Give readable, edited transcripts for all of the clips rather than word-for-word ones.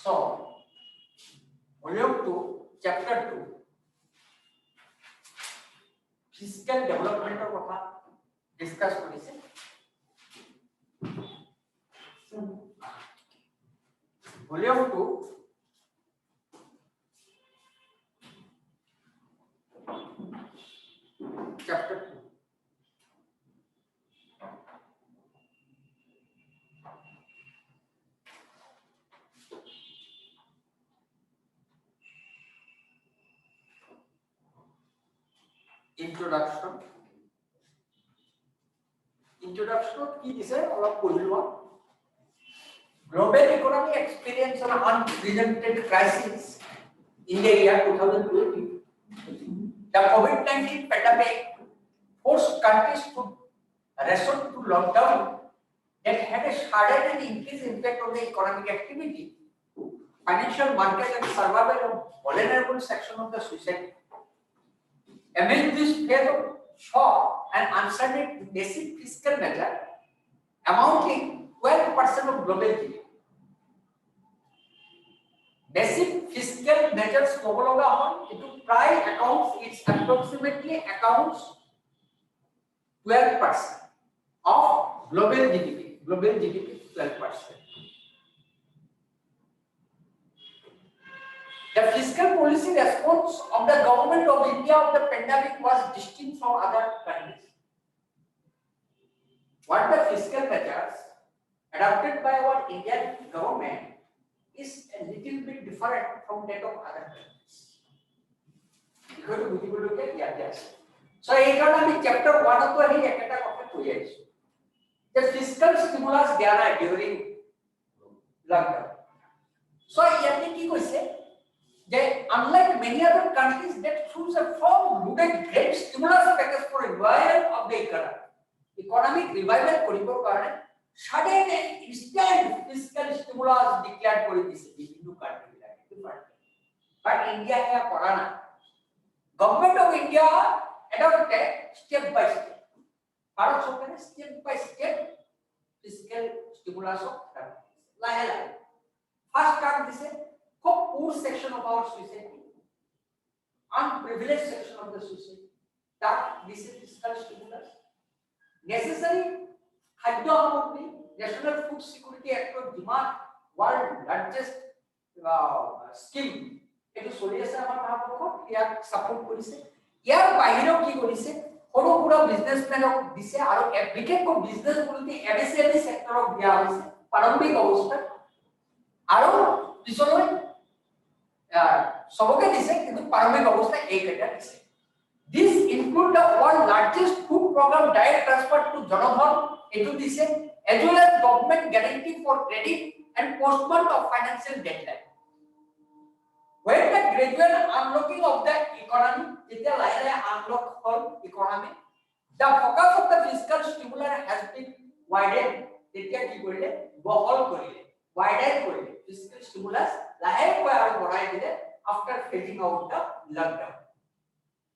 So, volume 2, chapter 2, fiscal development of কথা discuss কৰিছে। Volume 2, chapter 2. Introduction কি দিছে অলপ পঢ়িব। Global economy experienced an unprecedented crisis in the year 2020. The COVID-19 pandemic forced countries to resort to lockdown that had a sudden and increased impact on the economic activity, financial market and survival of vulnerable section of the society. Amid this phase of shock and uncertain basic fiscal measure amounting 12% of global GDP. Basic fiscal measures কব লগা হয় এটো প্রায় accounts it's approximately accounts 12% of global GDP 12%. The fiscal policy response of the government of India of the pandemic was distinct from other countries. What the fiscal measures adopted by our Indian government is a little bit different from that of other countries. Because we will look at yes. So, economy chapter 1 of the ekata কথা কই আইছো। The fiscal stimulus দেয়া during lockdown. So, ইয়াতে কি কইছে যে unlike many other countries that choose a firm-rooted great stimulus package for revival of the economy, economic revival করিবৰ কাৰণে sudden and instant fiscal stimulus declared কৰি দিছে বিভিন্ন country বিলাকে। But India হে কৰা না। Government of India adopted step by step. Bharat চৰকাৰে step by step fiscal stimulus লাহে লাহে first কাম দিছে poor section of our society, unprivileged section of the society, that this is fiscal stimulus. Necessary khadya samagri, National Food Security Act of demand world largest scheme etu choli ase amar bharatbok iyak support korise yar bahiro ki korise kono pura businessman ok dise aro applicant ko business bolte MSME sector ok dia hoise parambik obostha aro pisoloi সবকে দিছে কিন্তু প্রারম্ভিক অবস্থায় এই কেটা দিছে। This include the world largest food program direct transfer to Jan Dhan এটু দিছে as well as government guarantee for credit and postponement of financial deadline. When the gradual unlocking of the economy যেতিয়া লাহে লাহে unlock হল economy, the focus of the fiscal stimulus has been widened. তেতিয়া কি কৰিলে বহল কৰিলে widen কৰিলে fiscal stimulus লাহে কৈ আৰু বঢ়াই দিলে after phasing out the lockdown.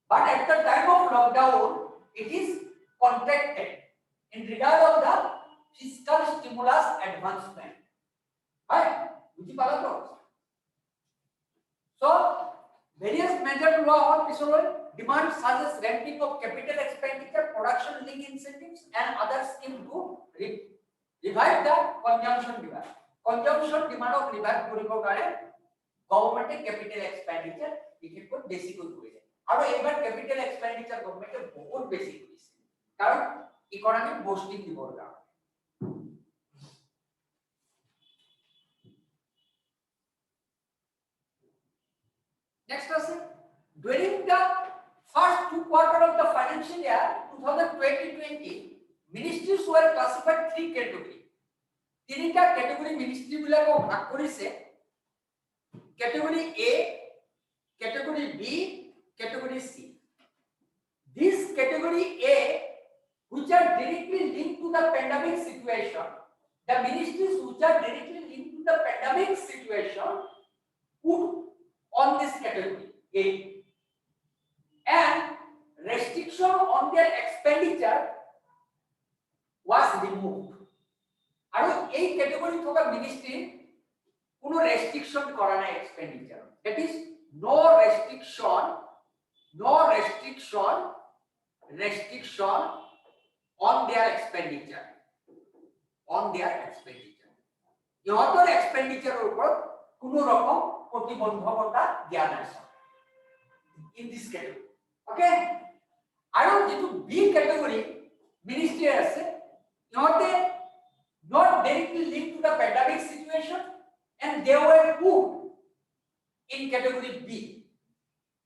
But at the time of lockdown it is contracted in regard of the fiscal stimulus advancement. Right? বুঝি পালা তো? So various measures law or pisoloi demand such as ramping of capital expenditure, production link incentives and other scheme to revive the consumption demand. Consumption demand of revive koribo kare government capital expenditure বিশেষকৈ বেছি কৰিছে আৰু এইবাৰ capital expenditure government বহুত বেছি কৰিছে কাৰণ economic boosting দিবৰ কাৰণে Next question. During the first 2 quarters of the financial year 2020, ministries were classified 3 categories. 3 category ministry বিলাকো ভাগ কৰিছে category A, category B, category C. This category A, which are directly linked to the pandemic situation, the ministries which are directly linked to the pandemic situation put on this category A, and restriction on their expenditure was removed. আৰু এই category থকা ministry কোনো restriction করা নাই expenditure, that is no restriction on their expenditure, ইহঁতৰ এক্সপেন্ডিচাৰৰ ওপৰত কোনো ৰকম প্ৰতিবন্ধকতা দিয়া নাই in this category. Okay, আৰু যেটো বি ক্যাটেগরি মিনিস্ট্রি আছে ইহঁতে not directly linked to the pandemic situation, and they were put in category B.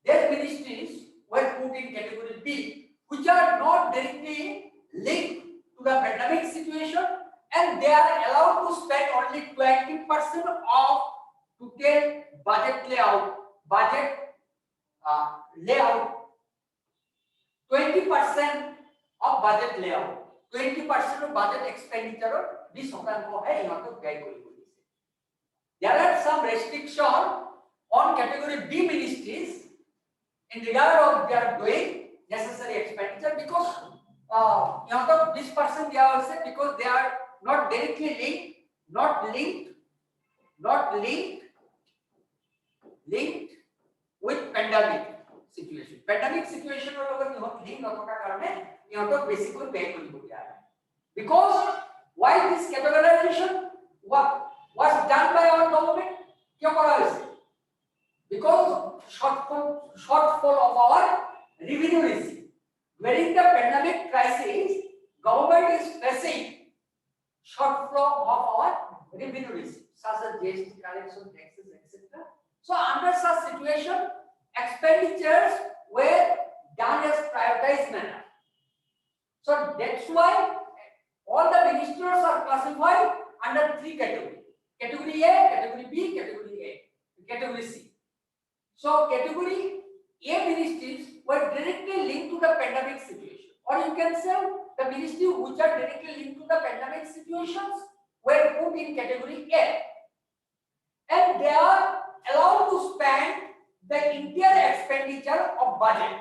Their ministries were put in category B, which are not directly linked to the pandemic situation, and they are allowed to spend only 20% of total budget layout. 20% of budget layout. 20% of budget expenditure 20% है इनको व्यय करी होती है. There are some restriction on category B ministries in regard of their doing necessary expenditure because यहाँ तो 20% दिया हुआ है because they are not directly linked with pandemic situation. Pandemic situation और अगर यहाँ लिंक न होने का कारण है यहाँ तो basically व्यय करी होती है. Because why this categorization was done by our government? क्यों करा इसे? Because shortfall of our revenue receipt. During the pandemic crisis, government is facing shortfall of our revenue receipt, such as GST collection, taxes, etc. So under such situation, expenditures were done as prioritized manner. So that's why all the ministers are classified under 3 categories: category A, category B, category C. So category A ministries were directly linked to the pandemic situation, or you can say the ministries which are directly linked to the pandemic situations were put in category A, and they are allowed to spend the entire expenditure of budget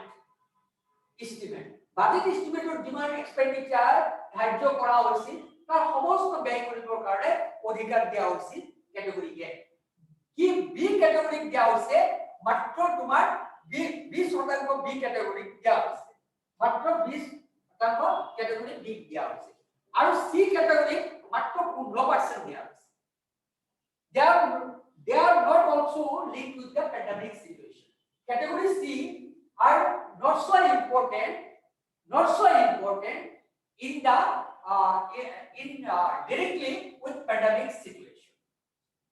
estimate. Budget estimate or demand expenditure ধার্য করা উচিত, তার সমস্ত ব্যয় করিবৰ কাৰণে অধিকাৰ দিয়া উচিত ক্যাটেগরি এ. কি বি ক্যাটেগরি দিয়া হৈছে মাত্ৰ তোমাৰ 20% বি ক্যাটেগরি দিয়া হৈছে, মাত্ৰ 20% ক্যাটেগরি বি দিয়া হৈছে, আৰু সি ক্যাটেগরি মাত্ৰ 15% দিয়া হৈছে. They are not also linked with the pandemic situation. Category C are not so important in the directly with pandemic situation.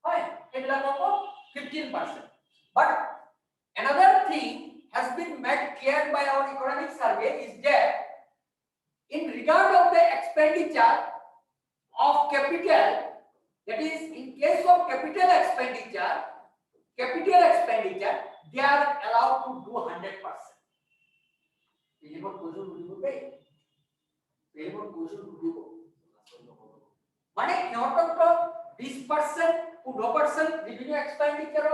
Right? 15%. But another thing has been made clear by our economic survey is that in regard of the expenditure of capital, that is in case of capital expenditure, they are allowed to do 100%. মানে ইহঁতক তো 20% 15% revenue expenditure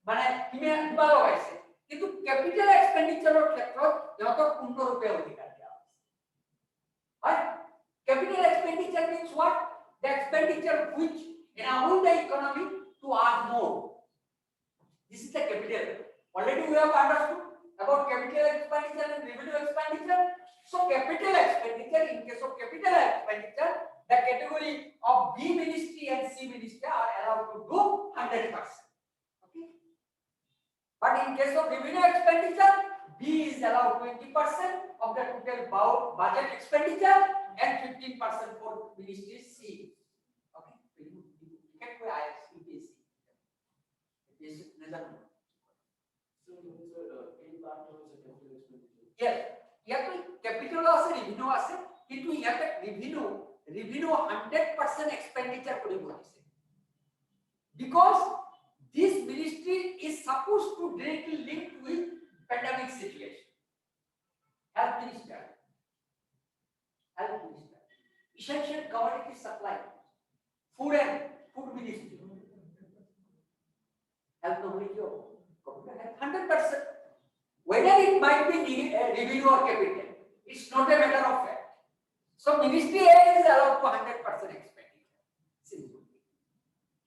মানে কিবা লগাইছে, কিন্তু capital এক্সপেন্ডিচাৰৰ ক্ষেত্ৰত ইহঁতক পূৰ্ণৰূপে অধিকাৰ দিয়া হৈছে. হয়, capital এক্সপেন্ডিচাৰ means what? The expenditure which enable the economy to earn more. This is the capital. Already we have understood about capital expenditure and revenue expenditure. So capital expenditure, in case of capital expenditure, the category of B ministry and C ministry are allowed to do 100%. Okay. But in case of revenue expenditure, B is allowed 20% of the total budget expenditure and 15% for ministry C. Okay. You can go IS UPSC. yes ইয়াতে capital আছে revenue আছে কিন্তু ইয়াতে revenue 100% expenditure কৰিব দিছে because this ministry is supposed to directly link with pandemic situation. Health minister, essential commodity supply, food ministry, health normally 100%. Whether it might be revenue or capital, it's not a matter of fact. So ministry A is allowed to 100% expenditure. Simple.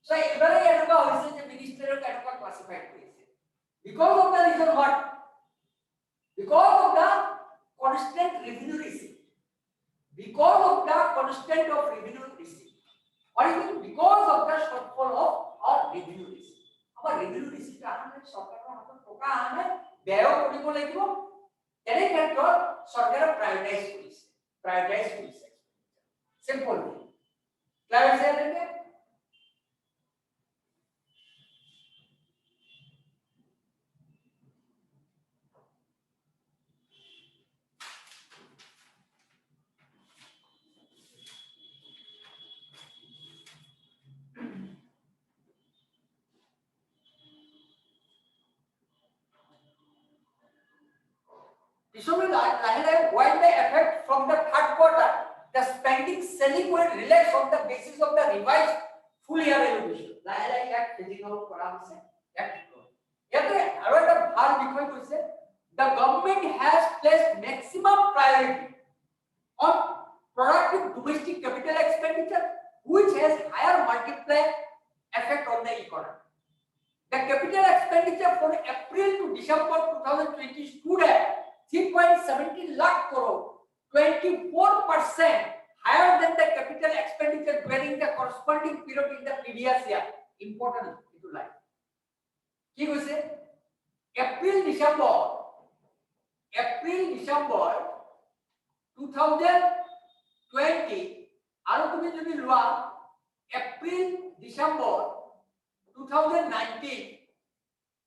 So every enuka hoise je minister er enuka classified hoise because of the reason what, because of the constant revenue receipt, because of the constant of revenue receipt, or even because of the shortfall of our revenue receipt. Our revenue receipt ahane sarkarer hatot toka ahane beyo koribo lagibo ene ক্ষেত্ৰত সরকারে prioritise কৰিছে simple clear হৈছে নে While the effect from the third quarter, the spending selling will relax on the basis of the revised full year allocation. Like physical parameters. The government has placed maximum priority on productive domestic capital expenditure, which has higher multiplier effect on the economy. The capital expenditure from April to December 2020 stood at 3.17 lakh crore, 24% higher than the capital expenditure during the corresponding period in the previous year. Important to like. Ki hoise April December 2020 aru tumi jodi lua April December 2019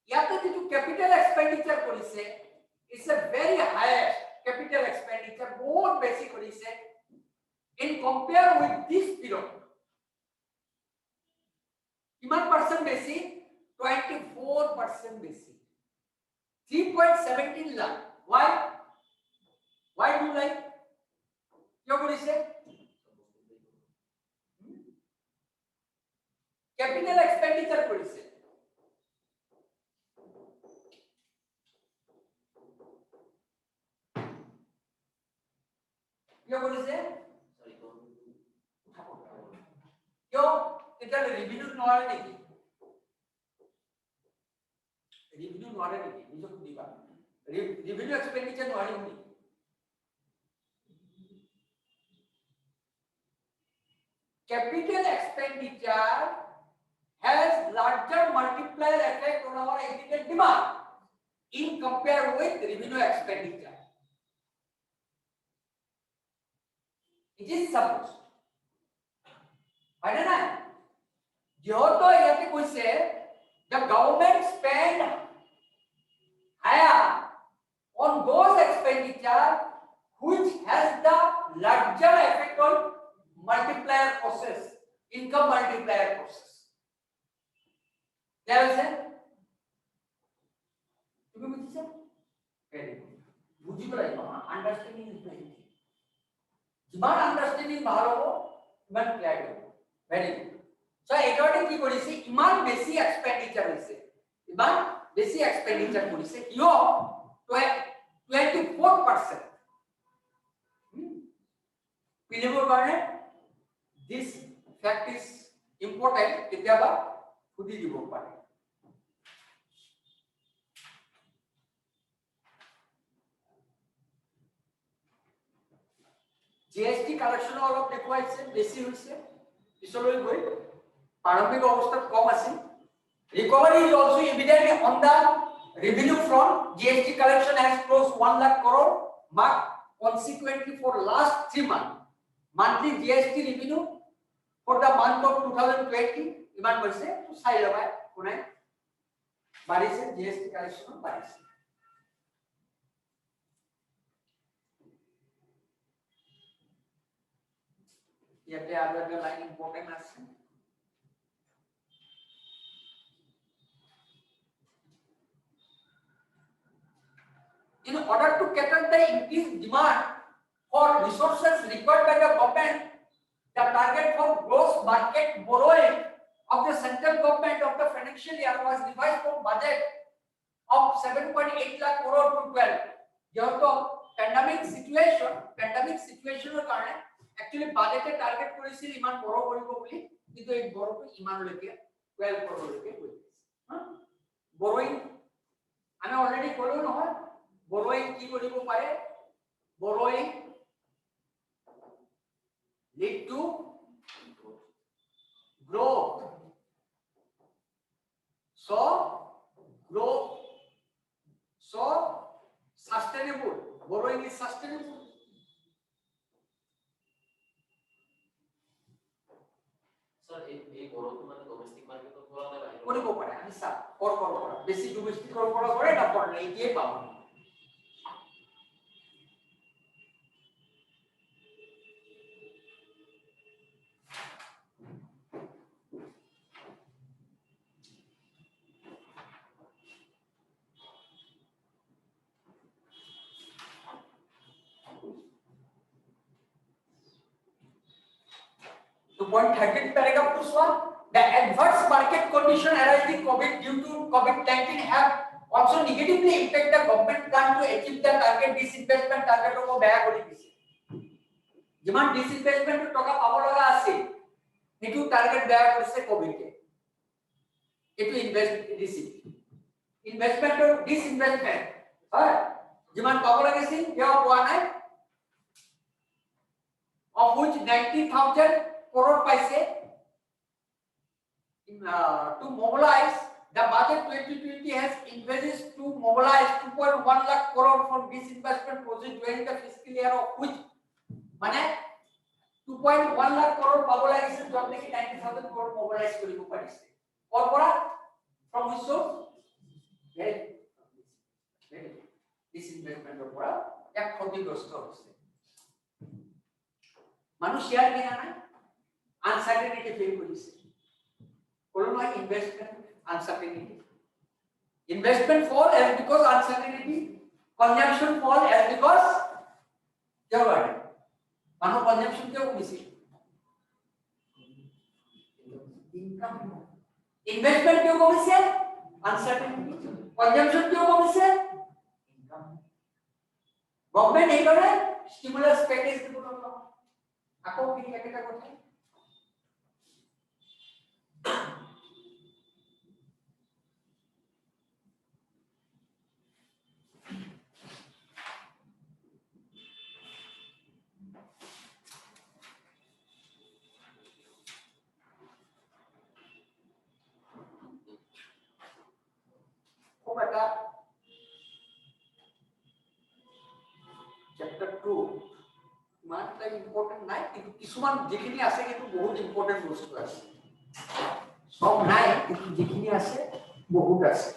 yate jitu capital expenditure korise it's a very high capital expenditure more basic korise in compare with this period kiman percent basic 24% basic 3.17 lakh why do like kyo korise capital expenditure korise kyo korise kyo eta revenue noare neki nijo diba revenue expenditure noare neki capital expenditure has larger multiplier effect on our aggregate demand in compare with revenue expenditure. It is supposed. Right now, jehoto yate koise the government spend higher on those expenditure which has the larger effect on multiplier process, income multiplier process. There is a তুমি বুঝিছো very good বুঝিব লাগিব understanding is very কি যিমান understanding ভাল হ'ব ইমান clear হ'ব very good so এটাতে কি কৰিছে ইমান বেছি এক্সপেন্ডিচাৰ হৈছে ইমান বেছি এক্সপেন্ডিচাৰ কৰিছে কিয় 24% পিলিবৰ কাৰণে this fact is important কেতিয়াবা খুদি দিব পাৰে GST collection অলপ দেখুৱাইছে বেছি হৈছে পিছলৈ গৈ প্ৰাৰম্ভিক অৱস্থাত কম আছিল recovery is also evident on the revenue front GST collection has closed 1 lakh crore mark consequently for last 3 months monthly GST revenue for the month of 2020 ইমান হৈছে তো চাই লবা কোনে বাঢ়িছে GST collection বাঢ়িছে ইয়াতে আৰু এটা লাইন ইম্পৰ্টেন্ট আছে in order to cater the increased demand for resources required by the government the target for gross market borrowing of the central government of the financial year was revised from budget of 7.8 lakh crore to 12 যেহেতু pandemic situation কারণে actually budget target করেছিল ইমান বড় কৰিব বুলি কিন্তু এই বড়টো ইমান লৈকে 12 crore লৈকে গৈছে borrowing আমি অলরেডি কলো নহয় borrowing কি কৰিব পাৰে borrowing lead to growth so sustainable borrowing is sustainable sir এই borrow মানে domestic market তো করা না বাইরে কৰিব পাৰে আমি সব কৰা বেছি domestic কৰা কৰে না পড়লে এই পাব to point 13 paragraph to one the adverse market condition arising due to COVID-19 have also negatively impacted the government plan to achieve the target disinvestment target को বেয়া কৰি দিছে যিমান disinvestment টকা পাব লগা আছে এটু টার্গেট বেয়া কৰিছে কোভিড এ এটু ইনভেস্টমেন্ট অর ডিসইনভেস্টমেন্ট হয় যিমান পাব লাগিছিল কিয় পোৱা নাই of which 90,000 crore paise to mobilize the budget 2020 has envisaged to mobilize 2.1 lakh crore for disinvestment project during the fiscal year of which মানে 2.1 lakh crore পাব লাগিছিল যত নেকি 90,000 crore mobilize কৰিব পাৰিছে কৰপৰা from which source very disinvestment পৰা এক ক্ষতিগ্ৰস্ত হৈছে মানুহ শেয়ার কিনা নাই আনসার্টেনিটি ফিল করিছে কোন investment uncertainty investment fall as because uncertainty consumption fall as because জবাব মানুহ কনজাম্পশন কিয় কমিছে ইনকাম ইনভেস্টমেন্ট কিয় কমিছে আনসার্টেনিটি কনজাম্পশন কিয় কমিছে ইনকাম গভর্নমেন্ট এই করে স্টিমুলাস প্যাকেজ দিব আকৌ কি একটা কথা খুব একটা চ্যাপ্টার 2 মানটা ইম্পর্টেন্ট নাই কিন্তু কিছুমান যেখিনি আছে কিন্তু বহুত ইম্পর্টেন্ট বস্তু আছে সব নাই কিন্তু যেখিনি আছে বহুত আছে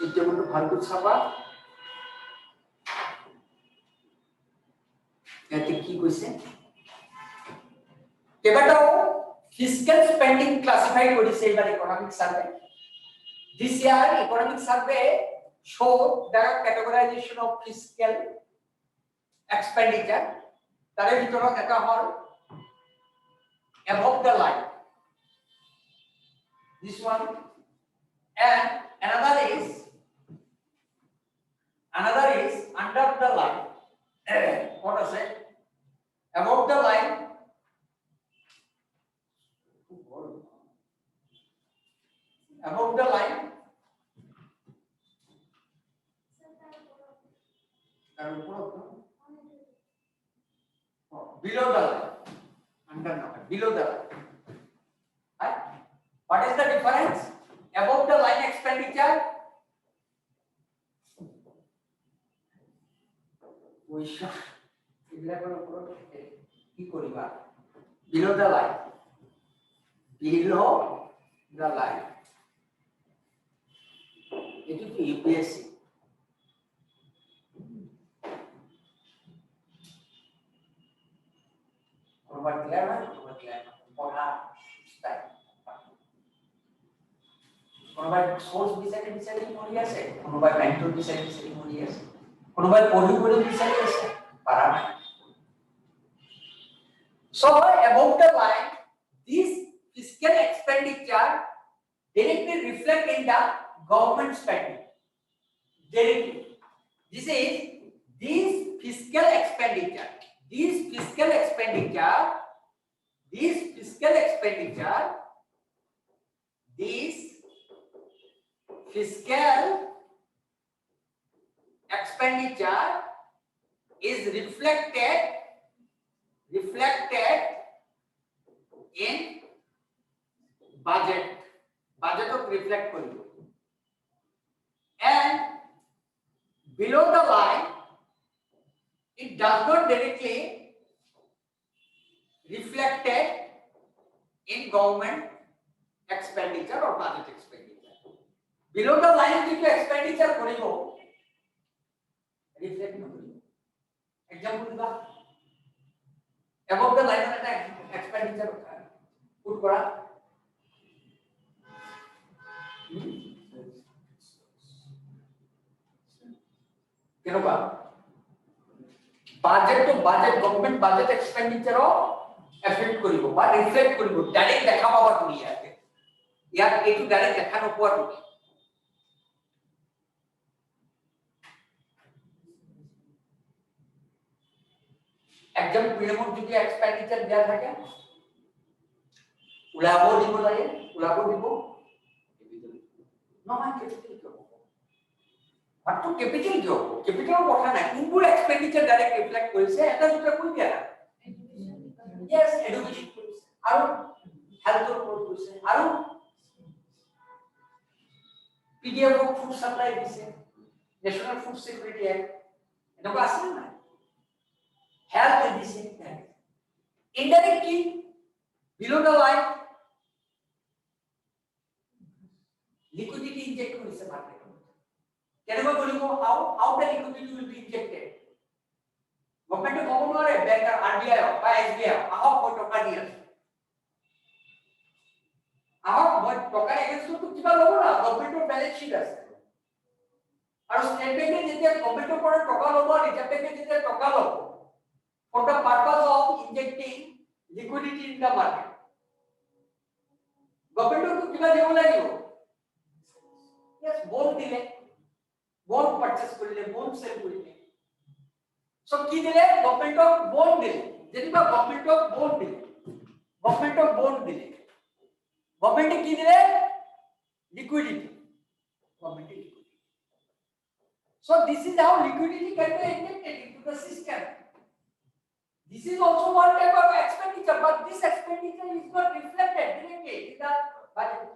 এই যেমন ভালকৈ চাবা এতে কি কইছে কেবাটাও ফিস্ক্যাল স্পেন্ডিং ক্লাসিফাই করিছে এবার economic survey this year economic survey showed the categorization of fiscal expenditure তার ভিতৰত এটা হল above the line this one and another is under the line what is it above the line above the line and below the line under no below the line right what is the difference above the line expenditure ওইসব এগুলোর উপর কি করিবা below the line it is UPSC বিচাৰি মৰি আছে কোনোবাই mentor বিচাৰি মৰি আছে কোনোবাই পঢ়িবলৈ বিচাৰি আছে পাৰা নাই so above the line this fiscal expenditure directly reflect in the government spending directly this fiscal expenditure this fiscal expenditure is reflected in budget of reflect koribo and below the line it does not directly reflected in government expenditure or budget expenditure below the line if expenditure koribo reflect no koribo example diba above the line eta expenditure put kora Canva budget government budget expenditure affect করিব বা reflect করিব direct দেখা পাবা তুমি ইয়াত এটু direct দেখা নোপোৱা তুমি একদম পিরামিড যদি এক্সপেন্ডিচার দেয়া থাকে উলাব দিব লাগে নহয় ক্যাপিটাল মাত্র ক্যাপিটাল কথা নাই কোনবোৰ এক্সপেন্ডিচার ডাইরেক্ট রিফ্লেক্ট কৰিছে এটা দুটা কৈ দিয়া না yes education কৰিছে আৰু হেলথৰ ওপৰত কৰিছে আৰু পিডিএফ ফুড সাপ্লাই দিছে ন্যাশনাল ফুড সিকিউরিটি এক্ট এটা আছে না health দিছে indirect কি below the line liquidity inject কৰিছে মাৰ্কেট কেনেকৈ কৰিব how the liquidity will be injected government কব নোৱাৰে ব্যাংকৰ আরবিআই বা এসবিআই আহক মই টকা দি আছো আহক মই টকা এগেইনষ্টটো কিবা ল'ব না গভর্নমেন্টৰ ব্যালেন্স শীট আছে আৰু স্টেট বেংকে যেতিয়া গভর্নমেন্টৰ পৰা টকা ল'ব ৰিজাৰ্ভ বেংকে যেতিয়া টকা ল'ব for the purpose of injecting liquidity in the market government to kiba দিব লাগিব yes bond দিলে bond purchase কৰিলে bond sell কৰিলে so কি দিলে government of bond দিলে যেনিবা government of bond দিলে government কি দিলে liquidity government liquidity so this is how liquidity can be injected into the system. This is also one type of expenditure, but this expenditure is not reflected directly in the budget.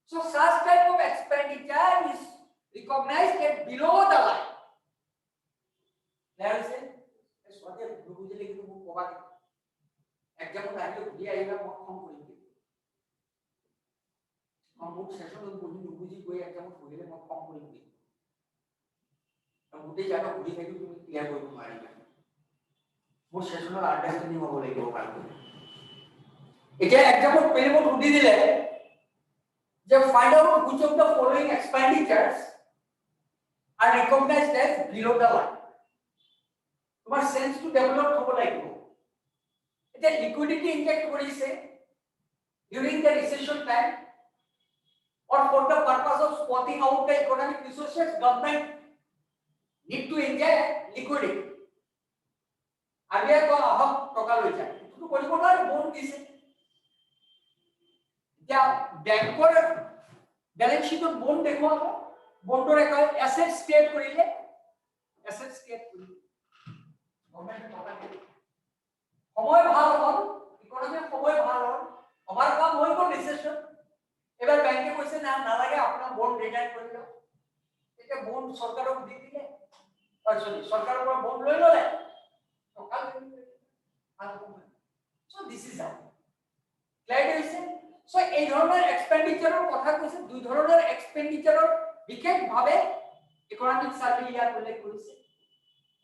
So such type of expenditure is recognized at below the line. There is a what you do like to cover. Example, I will be able to come for it. Come session of Buji go example for it, come for it. And would they have a good idea to clear going to marry? মোৰ সেশনৰ understanding হ'ব লাগিব ভালকৈ এটা example পেৰিমত উঠি দিলে যে find out which of the following expenditures are recognized as below the line তোমাৰ sense to develop হ'ব লাগিব এটা লিকুইডিটি ইনজেক্ট কৰিছে during the recession time or for the purpose of squatting out the economic resources government need to inject liquidity আগে তো আহক টকা লৈ যায় কিন্তু কৰিব নোৱাৰে বন্ড দিছে যা ব্যাংকৰ ব্যালেন্স শীটত বন্ড দেখুৱাব বন্ডৰ এটা এসেট স্টেট কৰিলে গভর্নমেন্ট টকা দিয়ে সময় ভাল হ'ল ইকোনমি সময় ভাল হ'ল আমাৰ কাম হৈ গ'ল রিসেশন এবাৰ ব্যাংকে কৈছে না নালাগে আপোনাৰ বন্ড ৰিটাৰ্ণ কৰি লওক এটা বন্ড সরকারক দি দিলে সরকাৰৰ পৰা বন্ড লৈ ললে so this is how clear hoise so এই ধরনের এক্সপেন্ডিচাৰৰ কথা কৈছে দুই ধৰণৰ এক্সপেন্ডিচাৰৰ বিশেষ ভাবে ইকোনমিক সার্ভে ইয়াৰ উল্লেখ কৰিছে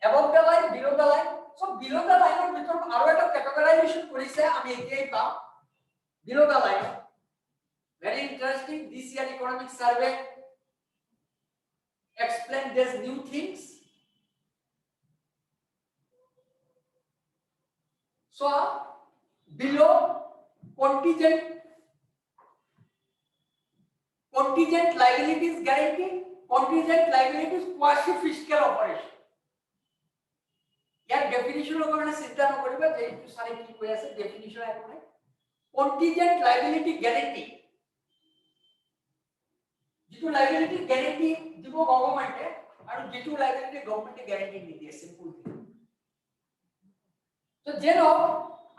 above the line below the line so below the line ৰ ভিতৰত আৰু এটা ক্যাটাগৰাইজেশন কৰিছে আমি এতিয়াই পাম below the line very interesting. This year economic survey explained these new things. So below contingent liabilities guarantee, contingent liabilities quasi fiscal operation. यार definition ओकरने चिंता न करिबा जे सारे की कोइ আছে डेफिनेशन आइबने contingent liability guarantee जितु लायबिलिटी ग्यारंटी দিব গভর্নমেন্টে আর যেটু লায়বিলিটি গভর্নমেন্টে গ্যারান্টি নিদিয়ে সিম্পল তো যেন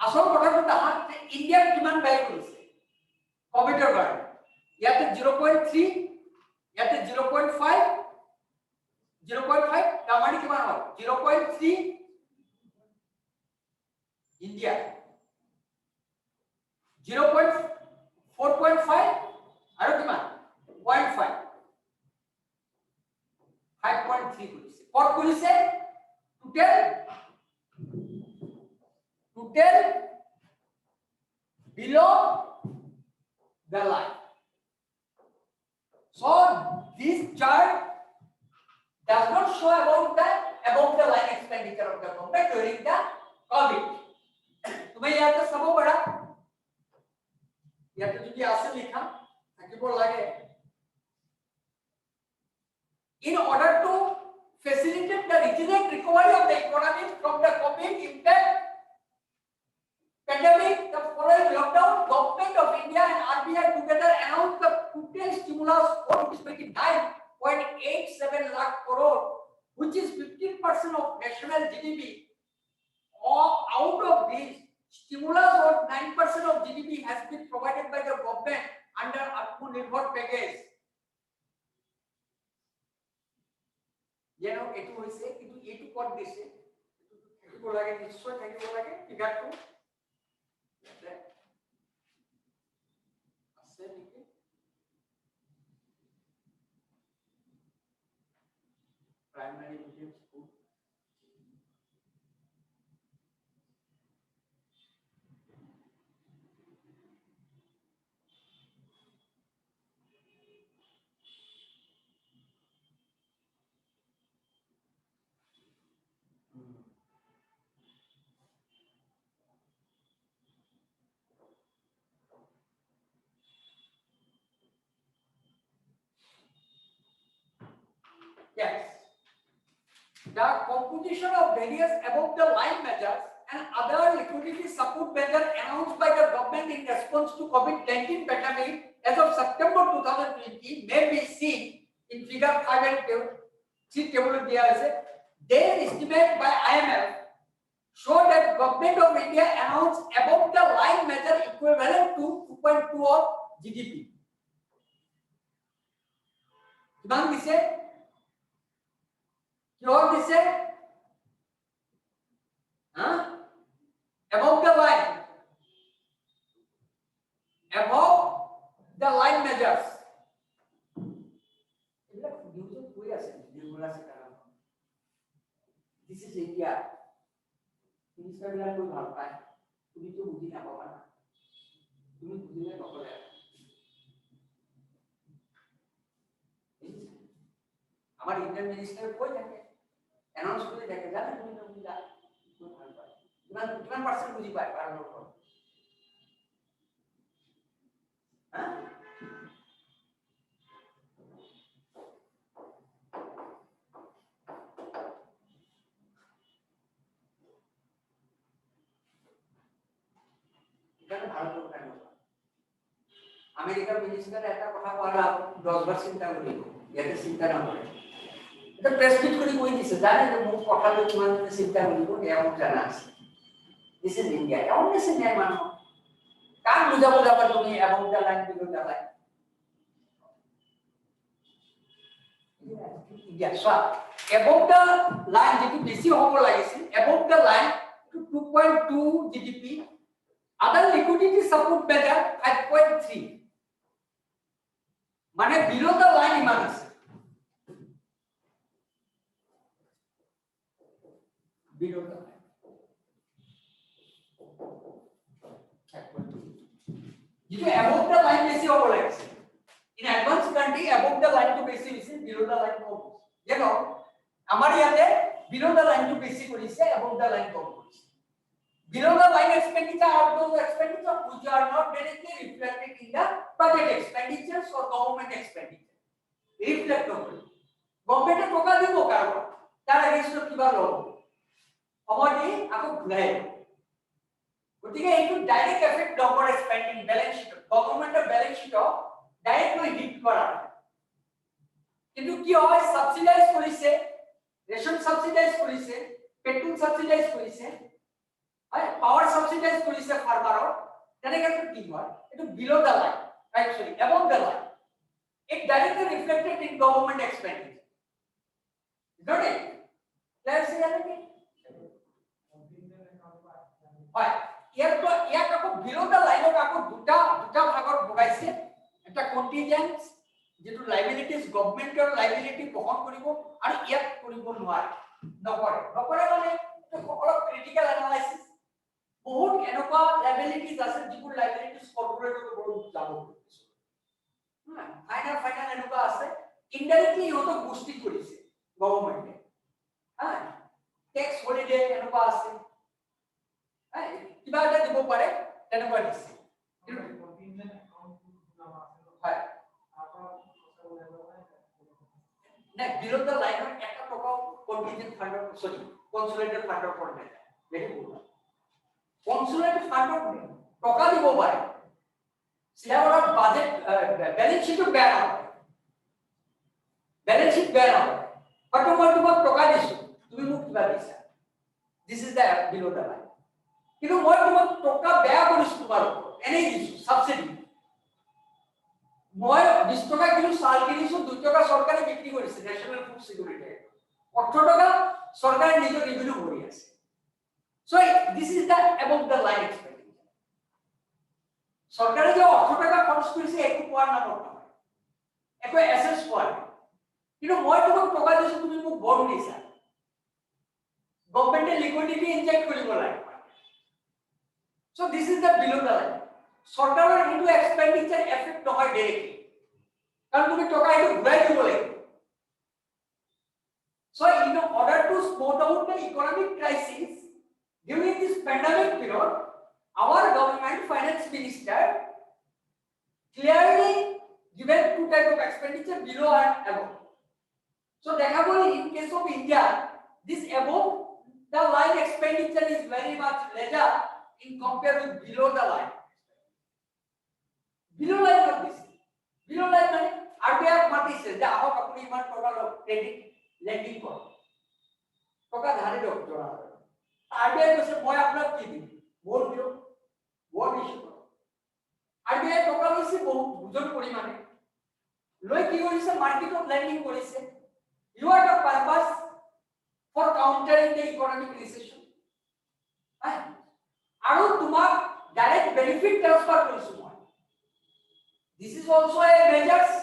আসল কথাটো তাহাত ইন্ডিয়ার কিমান ব্যয় কৰিছে কোভিডৰ কাৰণে ইয়াতে 0.3 ইয়াতে 0.5 তামানি কিমান হয় 0.3 ইন্ডিয়া 0.4.5 আৰু কিমান 0.5 5.3 কৰিছে কত কৰিছে টোটেল below the line. So this chart does not show about the above the line expenditure of the government during the COVID. तुम्हें याद है सबो बड़ा या तो যদি আসে লিখা থাকিব লাগে in order to facilitate the regional recovery of the economy from the COVID impact pandemic, the following lockdown, Government of India and RBI together announced the total stimulus for 29.87 lakh crore, which is 15% of national GDP. Out of this, stimulus of 9% of GDP has been provided by the government under Atmanirbhar package. You know, etu hoise kintu etu kod dise etu lage nishchoy thakibo lage figure to আছে নেকি primary medium school Yes. The composition of various above the line measures and other liquidity support measures announced by the government in response to COVID-19 pandemic as of September 2020 may be seen in figure 5 and 6 table दिया है their estimate by IMF show that government of India announced above the line measure equivalent to 2.2 of GDP. किमान दिसे What they say? Above the line. Above the line measures. This is India. This is where we are going. তুমি তো বুঝি না বাবা না তুমি বুঝিলে নকলে আমার ইন্ডিয়ান মিনিস্টার কই থাকে অ্যানাউন্স করে দেখে জানেন তুমি তো বুঝা কিমান পার্সেন্ট বুঝি পায় 12 লক্ষ হ্যাঁ এটা ভারতের কেন আমেরিকার মিনিস্টার একটা কথা বলা 10 বার চিন্তা করি এতে চিন্তা না করে এটা প্রেস মিট করে কই দিছে জানেন যে মুখ কথা লই কিমান চিন্তা করিব এমন জানা আছে দিস ইজ ইন্ডিয়া এমন আছে নাই মানো কার বুঝাবো যাবা তুমি এবং the line below the line India so above the line যেটি বেশি হব লাগিছে above the line to 2.2 GDP other liquidity support measure 5.3 মানে below the line ইমান আছে below the line যেটো above the line বেশি হব লাগিছে In advanced country, above the line to basic is below the line com you know আমার ইয়াতে below the line to basic করিছে above the line কম করিছে below the line expenditure are those expenditure which are not directly reflected in the budget expenditures or government expenditure reflect করে গভর্নমেন্টে টাকা দিব কারণ তার against কিবা লব সময়টি আকৌ ঘুৰাই গতিকে এইটো ডাইরেক্ট এফেক্ট নকৰে স্পেন্ডিং ব্যালেন্স শীট গভর্নমেন্টের ব্যালেন্স শীট ডাইরেক্টলি হিট করা কিন্তু কি হয় সাবসিডাইজ করিছে রেশন সাবসিডাইজ করিছে পেট্রোল সাবসিডাইজ করিছে হয় পাওয়ার সাবসিডাইজ করিছে ফার্মারৰ তেনেকে কি হয় এটো below the line right sorry above the line it directly reflected in government expenditure don't it let's see that again হয় ইয়াক আকৌ বিলো দা লাইনক আকৌ দুটা ভাগত ভগাইছে এটা কন্টিনজেন্ট যেটো লাইবিলিটিজ গভর্নমেন্টৰ লাইবিলিটি বহন কৰিব আৰু ইয়াক কৰিব নকৰে মানে এটা অলপ ক্ৰিটিক্যাল এনালাইসিস বহুত এনেকুৱা লাইবিলিটিজ আছে যিবোৰ লাইবিলিটিজ কৰ্পোৰেটৰ ওপৰত যাব ফাইনাল এনেকুৱা আছে ইনডাইৰেক্টলি ইহঁতক বুষ্টি কৰিছে গভৰ্নমেন্টে টেক্স হলিডে এনেকুৱা আছে কিবা এটা দিব পাৰে তেনেকুৱা দিছে হয় না বিলো দা লাইনৰ একটা টাকা কন্টিনজেন্ট ফান্ডৰ সরি কনসোলিডেটেড ফান্ডৰ পৰা নাই ভেরি গুড কনসোলিডেটেড ফান্ডৰ টাকা দিব পাৰে সিলাবর বাজেট ব্যালেন্স শীট বেয়া নহয় ব্যালেন্স শীট বেয়া নহয় বাট মই তোমাক টাকা দিছো তুমি মোক কিবা দিছা this is the below the line কিন্তু মই তোমাক টাকা বেয়া কৰিছো তোমাৰ এনেই দিছো সাবসিডি মই 20 টাকা কিলো চাল কিনিছো 2 টাকা সরকারে বিক্রি কৰিছে ন্যাশনাল ফুড সিকিউরিটি 18 টাকা সরকারে নিজৰ রেভিনিউ ভরি আছে so this is the above the line expenditure সরকারে যে 18 টাকা খরচ কৰিছে একো পোৱাৰ নামত নহয় একো এসেস পোৱা নাই কিন্তু মই তোমাক টাকা দিছো তুমি মোক বন্ড দিছা গভর্নমেন্টে লিকুইডিটি ইনজেক্ট কৰিব লাগে so this is the below the line সরকারের ইনটু এক্সপেন্ডিচার এফেক্ট নহয় ডাইরেক্টলি কারণ তুমি টাকা এটা ঘুরাই দিব লাগিব so in order to smooth out the economic crisis during this pandemic period our government finance minister clearly given two type of expenditure below and above so দেখা গ'ল in case of India this above the line expenditure is very much lesser in compare with below the line below line of this below line মানে RBI মাতিছে যে আহক আপুনি ইমান টাকা credit lending কৰ টাকা ধাৰে দিয়ক জনা RBI কৈছে মই আপোনাক কি দিম বন্ড দিও বন্ড ইস্যু কৰ RBI টাকা লৈছে বহুত বুজন পৰিমাণে লৈ কি কৰিছে মাৰ্কেটত লেন্ডিং কৰিছে you are the purpose for countering the economic recession আৰু তোমাক ডাইৰেক্ট বেনিফিট ট্ৰান্সফাৰ কৰিছো মই This is also a measures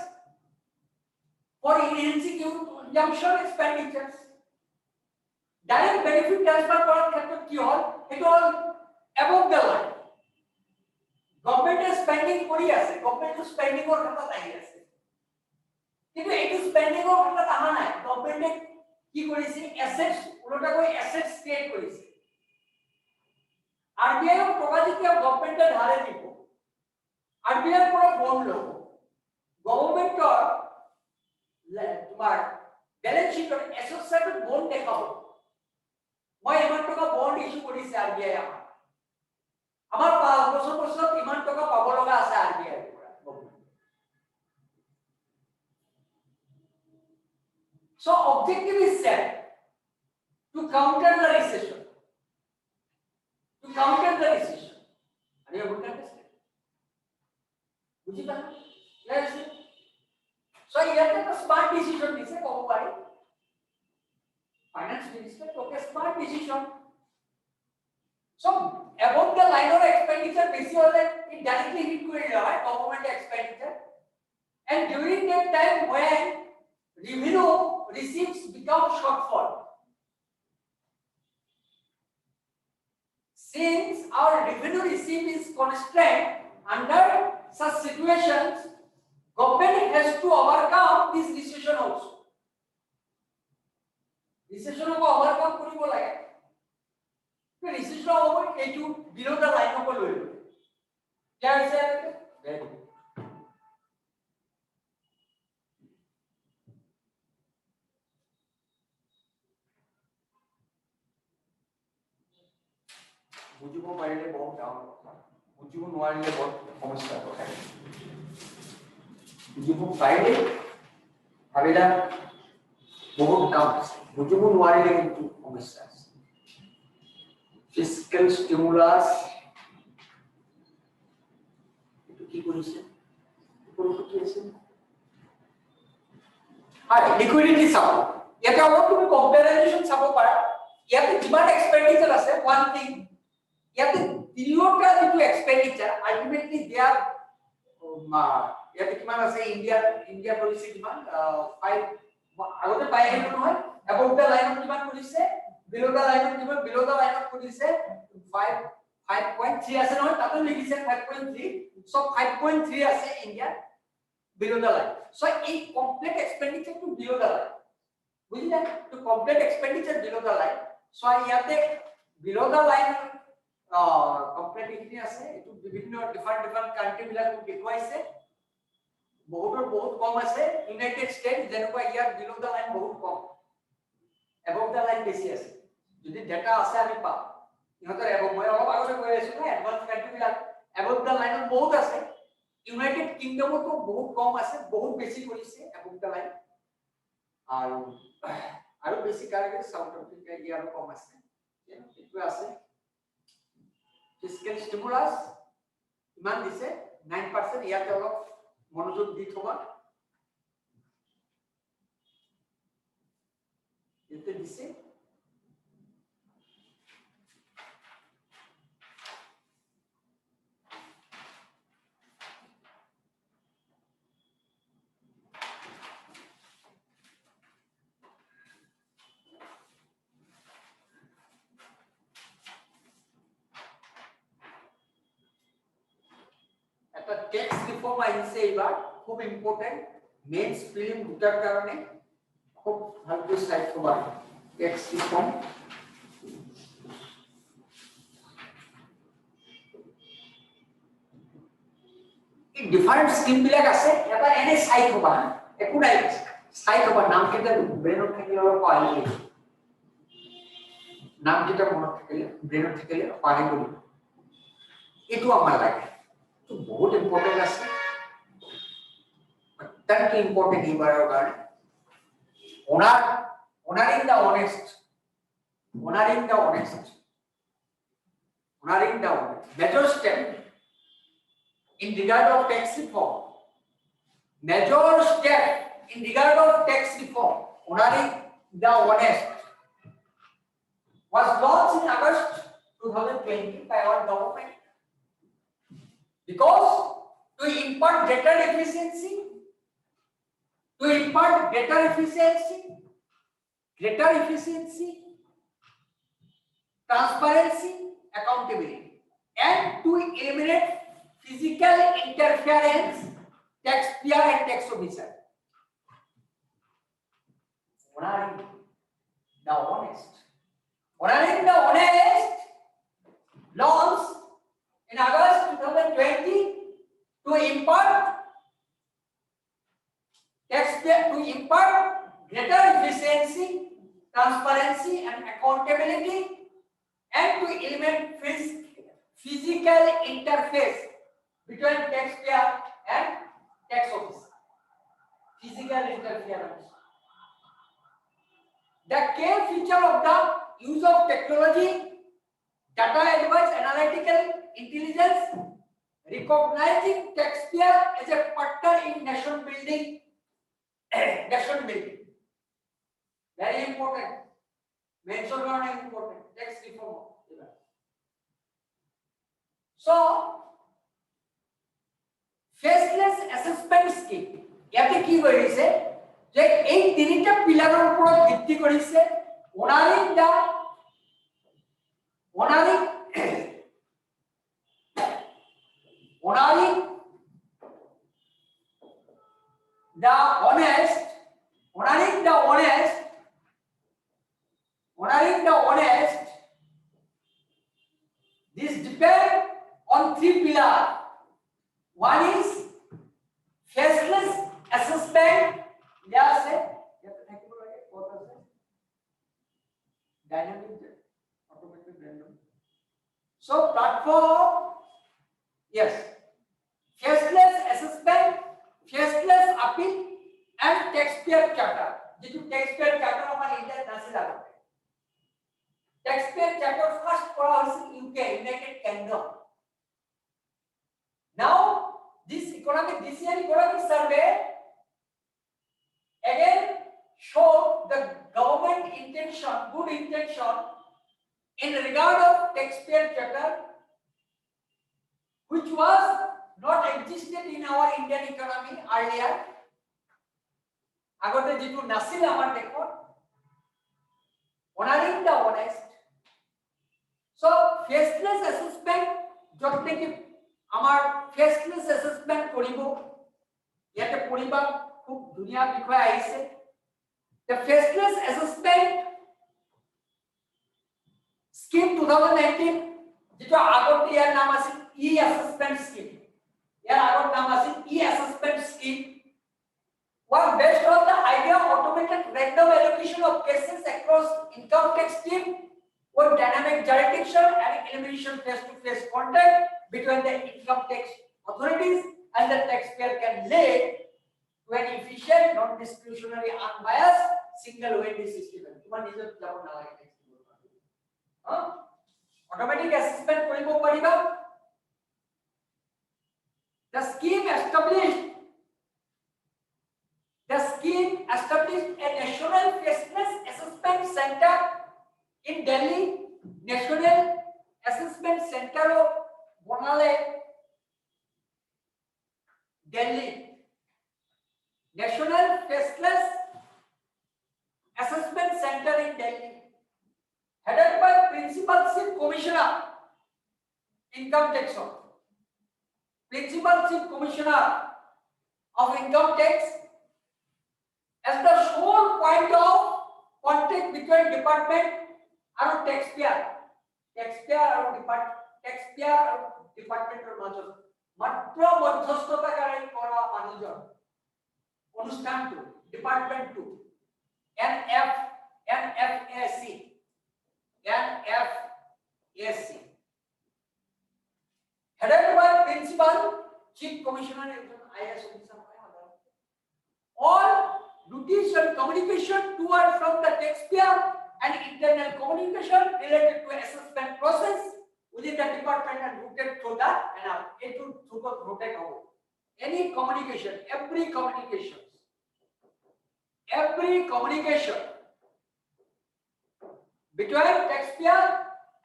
for enhancing consumption expenditures. Direct benefit transfer করার ক্ষেত্রে কি হয় এটা হল above the line. Government is spending করি আছে government is spending ওর খাতা লাগি আছে কিন্তু এই স্পেন্ডিং ওর খাতা তাহা নাই গভর্নমেন্ট কি করেছে অ্যাসেটস ওটা কই অ্যাসেটস ক্রিয়েট করেছে আরবিআই ও টাকা দিতে গভর্নমেন্টের ধারে দিব RBI পুরো বন্ড লব গভর্নমেন্টৰ তোমার ব্যালেন্স শীটৰ এসোসিয়েটেড বন্ড দেখাব মই ইমান টাকা বন্ড ইস্যু কৰিছে RBI আমাৰ 5 বছৰ পাছত ইমান টাকা পাব লগা আছে RBI পৰা so objective is set to counter the recession are you able to understand বুঝি পালা লেটস সি সো ইয়াতে তো স্মার্ট ডিসিশন দিছে কব পারি finance minister okay smart decision so above the line of expenditure বেশি হলে ইট ডাইরেক্টলি হিট করে যায় government expenditure and during that time when revenue receipts become shortfall since our revenue receipt is constrained under such situations government has to overcome this recession also. Recession को overcome करिব লাগে तो recession over एटू below the line को লৈ लो क्या হৈছে very good বুজিব পাৰিলে বহুত ডাঙৰ কথা বুজিব নোৱাৰিলে বহুত সমস্যাৰ কথা বুজিব পাৰিলে ভাবিলা বহুত কাম আছে বুজিব নোৱাৰিলে কিন্তু সমস্যা আছে fiscal stimulus এটো কি কৰিছে ওপৰটো কি আছে হয় লিকুইডিটি চাও এটা অলপ তুমি কম্পাৰিজন চাব পাৰা ইয়াতে কিমান এক্সপেন্ডিচাৰ আছে ওয়ান থিং ইয়াতে তিনিওটা যেটো এক্সপেন্ডিচাৰ আলটিমেটলি দে আৰ ইয়াতে কিমান আছে ইন্ডিয়া কৰিছে কিমান 5 আগতে পাই আহিলো নহয় above the line কিমান কৰিছে below the line কিমান below the line কৰিছে 5.3 আছে নহয় তাতে লিখিছে 5.3 so 5.3 আছে India below the line so এই complete expenditure to below the line বুঝিলা তো complete expenditure below the line so ইয়াতে below the line কমপ্লিট ইখিনি আছে এটো বিভিন্ন ডিফারেন্ট কান্ট্রি বিলাক দেখুৱাইছে বহুত কম আছে ইউনাইটেড স্টেট যেনেকুৱা ইয়াৰ বিলো দা লাইন বহুত কম এবভ দা লাইন বেছি আছে যদি ডেটা আছে আমি পাম ইহঁতৰ এবভ মই অলপ আগতে কৈ আছো না এডভান্স কান্ট্ৰি বিলাক এবভ দা লাইনত বহুত আছে ইউনাইটেড কিংডমতো বহুত কম আছে বহুত বেছি কৰিছে এবভ দা লাইন আৰু বেছি কাৰণে সাউথ আফ্ৰিকা ইয়াৰ কম আছে এটো আছে fiscal stimulus ইমান দিছে 9% ইয়াতে অলপ মনোযোগ দি থবা এতে দিছে टैक्स रिफॉर्म আহিছে এবাৰ খুব ইম্পর্টেন্ট মেইনস ফিল্ম দুটার কারণে খুব ভালো স্লাইড করবা ট্যাক্স রিফর্ম এই ডিফারেন্ট স্কিম বিলাক আছে এটা এনে সাইড হবা একো নাই সাইড হবা নাম কেটা ব্রেনত থাকিলে পাইলে নাম কেটা মনত থাকিলে ব্রেনত থাকিলে পারে বলি এটো আমার লাগে तो बहुत इंपॉर्टेंट है अत्यंत important he bar bar honoring the honest major step in regard of tax reform honoring the honest was launched in August 2020 by our government because to impart greater efficiency, transparency, accountability, and to eliminate physical interference, taxpayer and tax officer. Honoring the honest laws in August 2020 to impart greater efficiency, transparency and accountability and to eliminate physical interface between taxpayer and tax office. Physical interference. The key feature of the use of technology, data advice, analytical intelligence, recognizing taxpayer as a partner in nation building. Very important. Mention one important tax reform. So, faceless assessment scheme. ইয়াতে কি কৰিছে যে এই তিনিটা পিলাৰৰ ওপৰত ভিত্তি কৰিছে honoring the honest, honoring the honest, this depend on three pillars. One is faceless assessment, dynamic, automatic, random. So platform, yes, faceless assessment, faceless appeal, and taxpayer charter. যেটু taxpayer charter আমার ইন্ডিয়ান নাসি লাগাবে। taxpayer charter first করা হয়েছে UK, United Kingdom. Now this year economic survey again showed the government intention, good intention in regard of taxpayer charter, which was not existed in our Indian economy earlier. আগতে যেটু নাছিল আমার দেখো, honoring the honest. So faceless assessment যতটে কি আমার faceless assessment করিব, ইয়াতে পড়িবা খুব দুনিয়া বিষয় আইছে। The faceless assessment scheme 2019 যেটা আগতে ইয়ার নাম আছে e-assessment scheme, ইয়ার আগত নাম আছে e-assessment scheme, was based on the idea of automated random allocation of cases across income tax team with dynamic jurisdiction and elimination face-to-face contact between the income tax authorities and the taxpayer can lead to an efficient, non-discretionary, unbiased, single window system. Automatic assessment koribo pariba. The scheme established a national faceless assessment center in Delhi. National assessment center of Bonale, Delhi. National faceless assessment center in Delhi, headed by Principal Chief Commissioner Income Tax. Principal Chief Commissioner of Income Tax as the sole point of contact between department and taxpayer departmental মাজত মাত্ৰ মধ্যস্থতাকাৰী কৰা মানুহজন অনুষ্ঠানটো ডিপাৰ্টমেণ্টটো NFAC headed by Principal Chief Commissioner IAS officer. All duties and communication to and from the taxpayer and internal communication related to assessment process within the department and routed through that and it will through the routed over. Any communication, every communication between taxpayer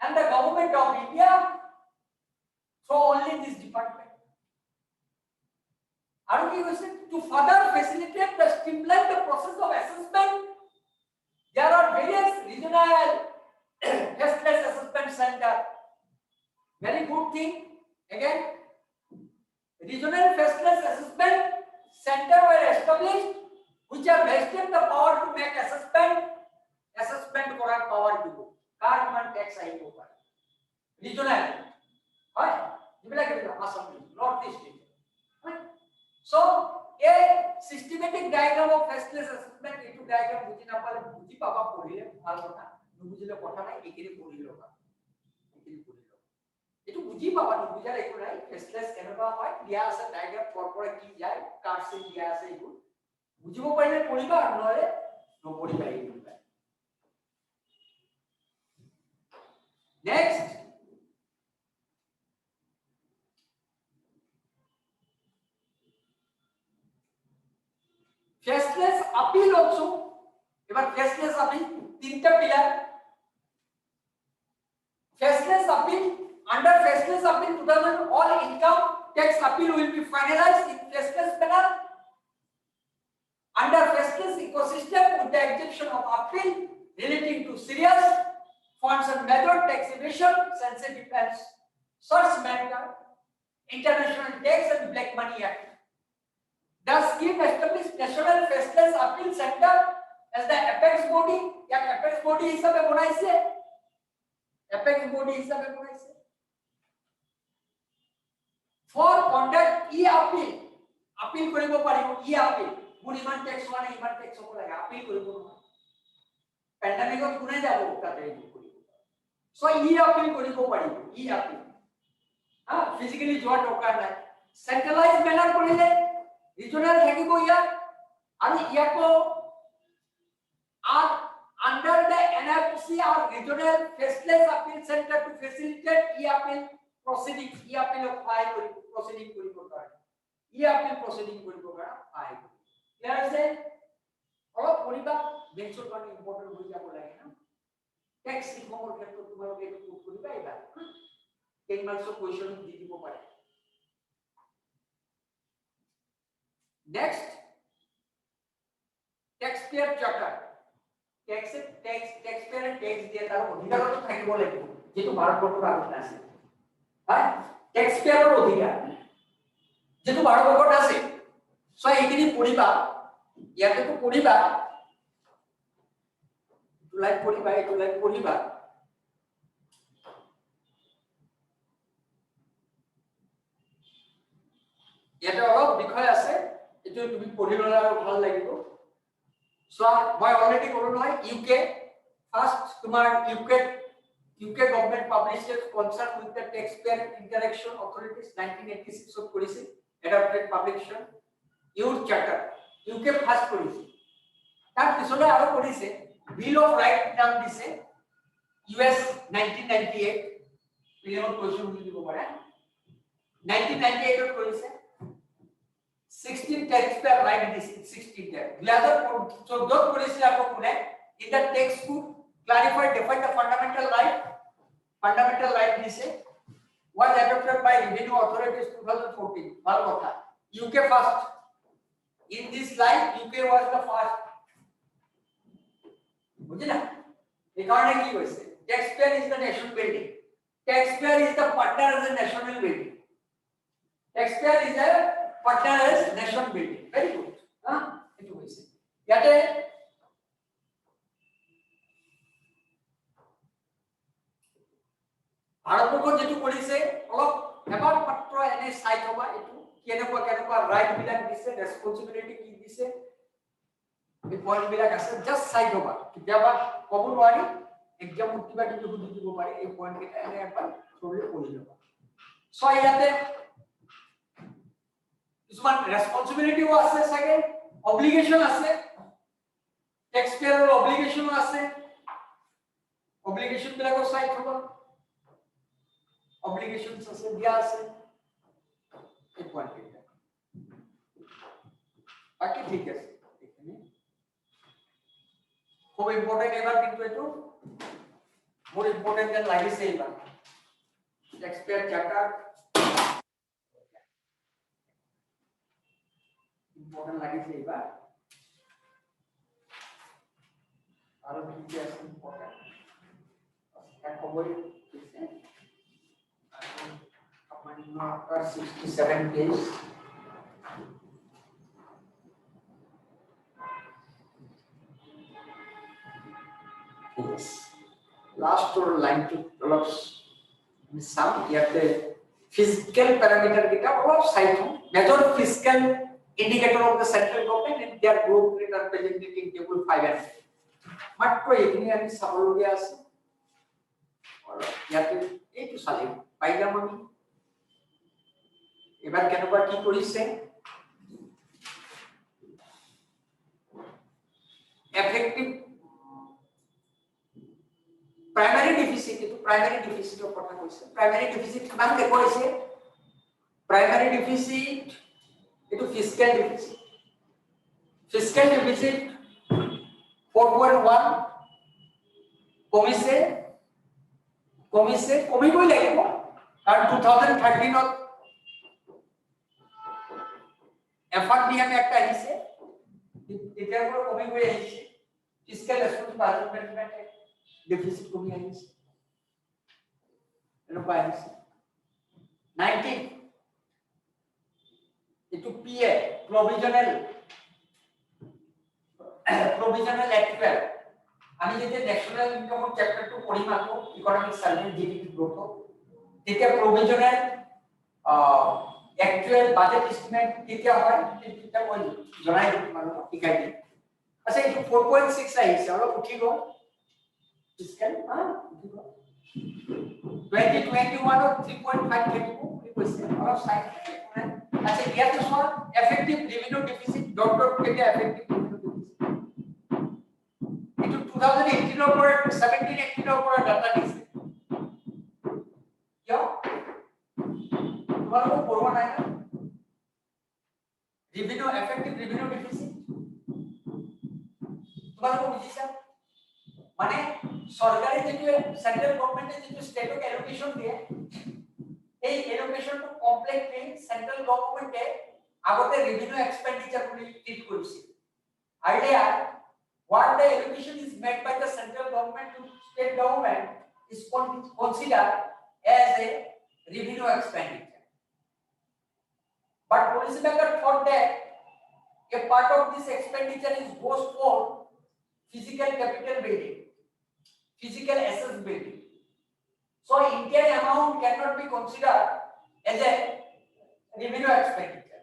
and the government of India through only this department. To further facilitate the streamline the process of assessment, there are various regional faceless assessment center. Very good thing. Again, regional faceless assessment center were established, which are vested the power to make assessment করার power দিব। কার মান tax আইব পারে। regional, হয় যেবিলাক Assam north east. So a systematic diagram of faceless assessment into diagram বুঝি না পালে বুঝি পাবা পড়িলে ভালো কথা, বুঝিলে কথা নাই একেরে পড়িলো না, এটু বুঝি পাবা বুঝার একো নাই। ফেসলেস কেনবা হয় দিয়া আছে ডায়াগ্রাম পরপরে কি যায় কার সে দিয়া আছে এগুলো বুঝিব পাইলে পড়িবা আর নলে নপড়িবা এগুলো। Next, faceless appeal also. এবার faceless appeal তিনটা pillar. Faceless appeal, under faceless appeal 2000 all income tax appeal will be finalized in faceless manner. Under faceless ecosystem with the exception of appeal relating to serious funds and method tax evasion, sensitive and such matter, international tax and black money act. The scheme established National Faceless Appeal Center as the apex body. या apex body হিসাবে বনাইছে, apex body হিসাবে বনাইছে for conduct e-appeal. appeal কৰিব পাৰিব e-appeal. মোৰ ইমান text হোৱা নাই, ইমান টেক্স হ'ব লাগে, appeal কৰিব নোৱাৰে। পেণ্ডামিকত কোনে যাব তাতে কৰিব। সো e-appeal কৰিব পাৰিব, e-appeal। ফিজিক্যালি যোৱা দৰকাৰ নাই। সেন্ট্রালাইজ মেনার কৰিলে রিজনাল থাকিব ইয়াত, আৰু ইয়াকো under the NFC or regional faceless appeal center to facilitate e-appeal proceeding, e-appeal file proceeding কৰিব পাৰে, e-appeal proceeding কৰিব পাৰে file। ক্লিয়াৰ আছে? অলপ পঢ়িবা, বেঞ্চৰ কাৰণে ইম্পৰ্টেন্ট হৈ যাব লাগে না। টেক্স ৰিফৰ্মৰ ক্ষেত্ৰত তোমালোকে এইটো পুট কৰিবা এবাৰ, 10 মাৰ্কছৰ কোৱেশ্চন দি দিব পাৰে। Next, taxpayer charter. taxpayer tax দিয়ে তাৰ অধিকাৰটো থাকিব লাগিব, যেটো ভাৰতবৰ্ষৰ আগত আছে। taxpayer অধিকাৰ যেটো ভাৰতবৰ্ষত আছে। সো এইখিনি পঢ়িবা, ইয়াতেতো পঢ়িবা, লাইক পঢ়িবা, এইটো লাইক পঢ়িবা। ইয়াতে অলপ বিষয় আছে, এটো তুমি পঢ়ি ললে আৰু ভাল লাগিব। সো মই অলৰেডি ক'লো নহয়, ইউকে ফার্স্ট তোমার UK government published concern with the taxpayer interaction authorities 1986 ত কৰিছে, adapted publication youth charter UK first কৰিছে। তার পিছলে আৰু কৰিছে বিল অফ রাইট নাম দিছে ইউএস 1998, প্রিলিমিনারি কোয়েশ্চন দিব পাৰে 1998 ত কৰিছে। 16 taxpayer right this 16 there. So those policy आपको Pune in the text to clarify define the fundamental right this was adopted by revenue authorities 2014. ভাল কথা। UK first in this line, UK was the first. বুঝিনা? এই কারণে কি হইছে? Taxpayer is the nation building. Taxpayer is the partner as a national building. Taxpayer is a partner as nation building. Very good. It was. Yate ভাৰতবৰ্ষত যেটো কৰিছে অলপ এবাৰ মাত্ৰ এনে চাই থবা, এটো কেনেকুৱা ৰাইট বিলাক দিছে, ৰেসপন্সিবিলিটি কি দিছে, এই পইণ্ট বিলাক আছে, জাস্ট চাই থবা। কেতিয়াবা ক'ব নোৱাৰি, এক্সাম কিবা কিবি সুধি দিব পাৰে, এই পইণ্ট কেইটা এনে এবাৰ থোৰলি পঢ়ি ল'বা। সো ইয়াতে কিছুমান ৰেসপন্সিবিলিটিও আছে, চাগে অব্লিগেশন আছে, ট্যাক্সপেয়াৰৰ অব্লিগেশন আছে, অব্লিগেশন বিলাকো চাই থবা। obligations আছে, দিয়া আছে, এই পয়েন্ট এটা বাকি ঠিক আছে। এখানে খুব ইম্পর্টেন্ট এবার, কিন্তু এটো মোর ইম্পর্টেন্ট দেন লাগিছে এবার ট্যাক্সপেয়ার চার্টার ইম্পর্টেন্ট লাগিছে এবার। আর কি আছে ইম্পর্টেন্ট এক খবর দিছে after 67 days. Yes. Last line to develops some here the fiscal parameter kita all side major fiscal indicator of the central government and their group return presented in table 5 and 6. মাত্র এখানে আমি সাবলগিয়া আছে আর ইয়াতে এইটো সালে পাইলাম আমি। এবার কেনবা কি কৰিছে, এফেক্টিভ প্রাইমারি ডেফিসিট, এটো প্রাইমারি ডেফিসিটৰ কথা কৈছে। প্রাইমারি ডেফিসিট কিমান দেখুৱাইছে? প্রাইমারি ডেফিসিট এটো ফিস্ক্যাল ডেফিসিট, ফিস্ক্যাল ডেফিসিট 4.1 কমিবই লাগিব, কাৰণ 2013 ত এফআরডিএম একটা আহিছে, এটার পর কমে গই আহিছে, ফিস্ক্যাল রেসপন্সিবিলিটি ম্যানেজমেন্ট ডেফিসিট কমি আহিছে, এরকম আহিছে 19 এইটো PA provisional actual আমি যেতিয়া ন্যাশনাল ইনকামৰ চ্যাপ্টাৰটো পঢ়িম আকৌ ইকোনমিক সার্ভে জিডিপি গ্ৰোথ তেতিয়া provisional actual budget estimate কেতিয়া হয় তেতিয়া মই জনাই দিম তোমালোকক শিকাই দিম আচ্ছা এইটো 4.6 আহিছে অলপ উঠি গ'ল ফিস্কেল উঠি গ'ল 2021 ত 3.5 থাকিব বুলি কৈছে অলপ চাই আচ্ছা ইয়াতে চোৱা এফেক্টিভ ৰেভিনিউ ডেফিসিট ডট কেতিয়া এফেক্টিভ ৰেভিনিউ ডেফিসিট এইটো 2018 ৰ পৰা 17 18 ৰ পৰা ডাটা দিছে কিয় তোমালোকক পঢ়োৱা নাই না ৰেভিনিউ এফেক্টিভ ৰেভিনিউ ডেফিসিট তোমালোকক বুজিছা মানে সরকারে যেটো সেন্ট্রাল গভর্নমেন্টে যেটো স্টেটক অ্যালোকেশন দিয়ে এই অ্যালোকেশনটো কমপ্লিটলি সেন্ট্রাল গভর্নমেন্টে আগতে রেভিনিউ এক্সপেন্ডিচার গুলি ট্রিট করেছে idea what the allocation is made by the central government to state government is considered as a revenue expenditure but policy maker thought that a part of this expenditure is goes for physical capital building physical assets building so Indian amount cannot be considered as a revenue expenditure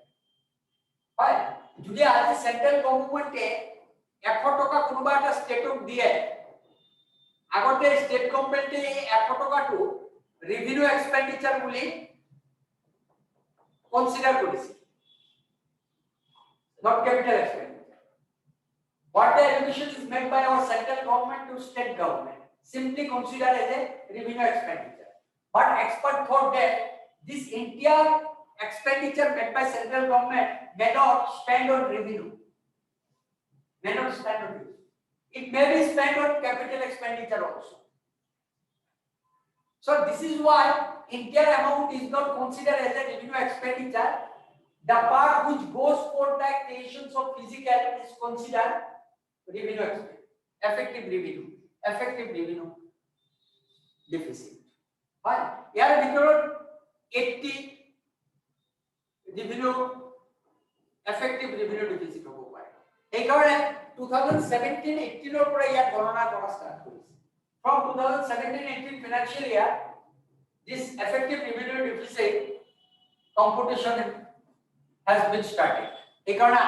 right যদি আজ central গভর্নমেন্টে 100 টাকা কোনোবা একটা স্টেটক দিয়ে আগতে state গভর্নমেন্টে এই 100 টাকাটো revenue expenditure বলি consider করেছে not capital expenditure what the allocation is made by our central government to state government simply considered as a revenue expenditure but expert thought that this entire expenditure made by central government may not spend on revenue may not spend on revenue it may be spent on capital expenditure also so this is why entire amount is not considered as a revenue expenditure the part which goes for the creation of physical is considered revenue expenditure effective revenue deficit right ইয়াৰ ভিতৰত 80 revenue effective revenue deficit হ'ব পাৰে এই কাৰণে 2017 18 ৰ পৰা ইয়াৰ গণনা কৰা start কৰিছে from 2017 18 financial year this effective revenue deficit computation has been started এই কাৰণে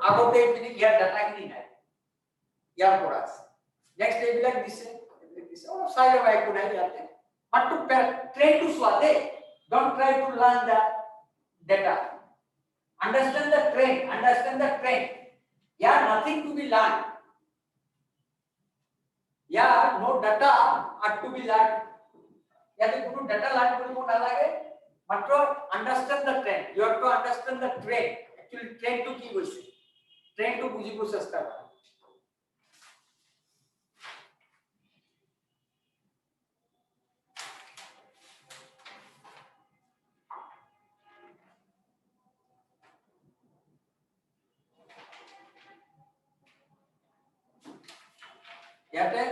আগতে এপিনে ইয়াৰ ডাটা খিনি নাই ইয়াৰ পৰা next এইবিলাক দিছে all side of I could have but to try to swat don't try to learn the data understand the trend yeah nothing to be learned yeah no data are to be learned yeah the good data learn koribo na lage matro understand the trend you have to understand the trend actually trend to ki hoise trend to bujibo chesta kora ইয়াতে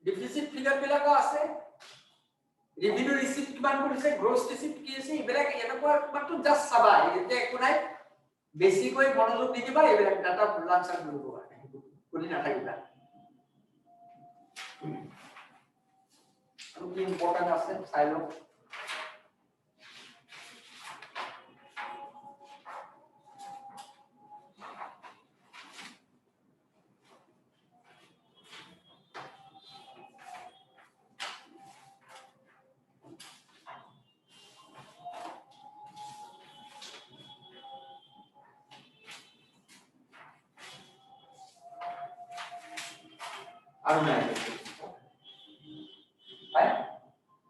deficit figure বিলাক আছে revenue ৰিসিপ্ট কিমান কৰিছে gross ৰিসিপ্ট কি আছে ইবিলাক এনেকুৱা মাত্ৰ just চাবা এতে একো নাই বেছিকৈ মনোযোগ দি দিবা ইবিলাক ডাটা লাঞ্চাৰ কৰিব কৰি নাথাকিবা আৰু কি ইম্পৰ্টেন্ট আছে চাই লও right